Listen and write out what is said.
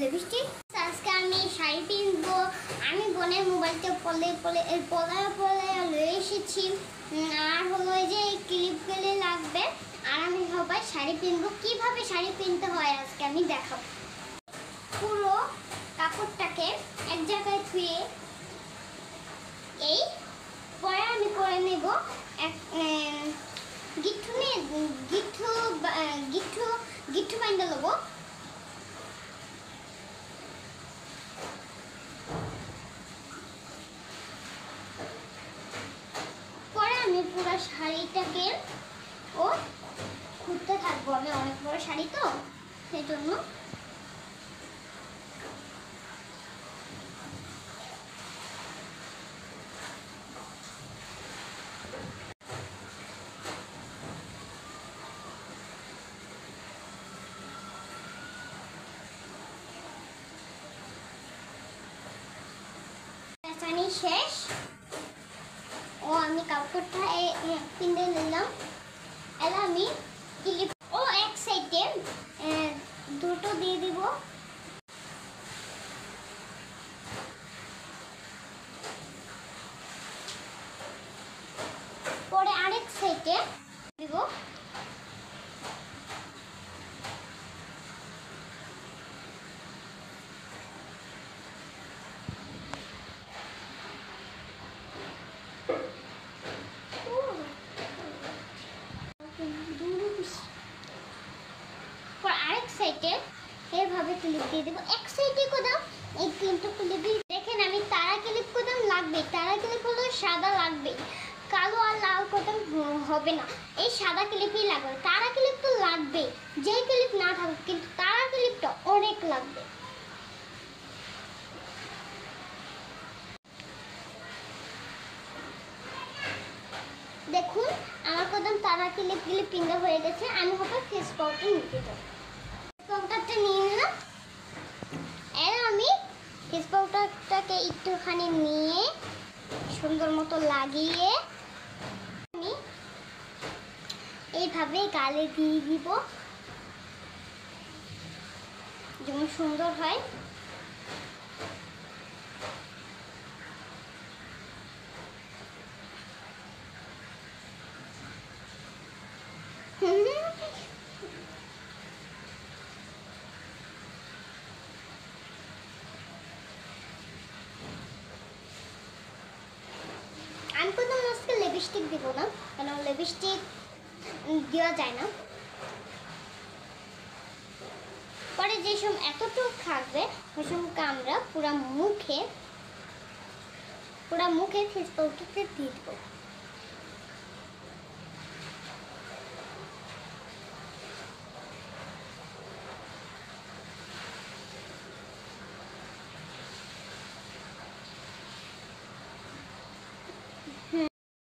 Lipstick. আজকে আমি শাড়ি পিনবো। আমি বোনের মোবাইলটা পলে লয়ে এসেছি। আর হলো এই যে ক্লিপগুলি লাগবে। আর আমি সবাই শাড়ি পিনবো। কিভাবে শাড়ি পিনতে হয় আজকে আমি দেখাবো। পুরো কাপড়টাকে এক জায়গায় ধুয়ে এই পরে আমি করে নেব এক গিট্টু বাইন্দা নেব। পরে আমি পুরো শাড়িটাকে খুঁজতে থাকবো। আমি অনেক বড় শাড়ি তো সেই জন্য শেষ। আমি কাপড়টা পিনে নিলাম। এলা আমি ক্লিপ এক সাইডে দুটো দিয়ে দিব। পরে আরেক সাইডে দিব। আরেক সাইডে এভাবে ক্লিপ দিয়ে দেবো। এক সাইডে কোদাম এই তিনটা ক্লিপ দেখেন আমি তারা ক্লিপ কোদাম লাগবে। তারা ক্লিপ হলো সাদা লাগবে, কালো আর লাল কোদাম হবে না। এই সাদা ক্লিপই লাগবে। তারা ক্লিপ তো লাগবে, যে ক্লিপ না থাকুক, কিন্তু তারা ক্লিপটা অনেক লাগবে। দেখুন আমার কোদাম তারা ক্লিপগুলি পিন্দা হয়ে গেছে। আমি হবে ফেস পাউডার নিতে যাবো। পাউডারটা নিয়ে নিলাম। এর আমি ফেস পাউডারটাকে একটুখানি নিয়ে সুন্দর মতো লাগিয়ে আমি এইভাবে গালে দিয়ে দিব, যেমন সুন্দর হয়। আমি প্রথম আজকে লিপস্টিক দিব না, কারণ লিপস্টিক দেওয়া যায় না। পরে যে সময় এতটুকু থাকবে ওই সময়কে আমরা পুরা মুখে ফেস পাউডারটা দিয়ে দেবো।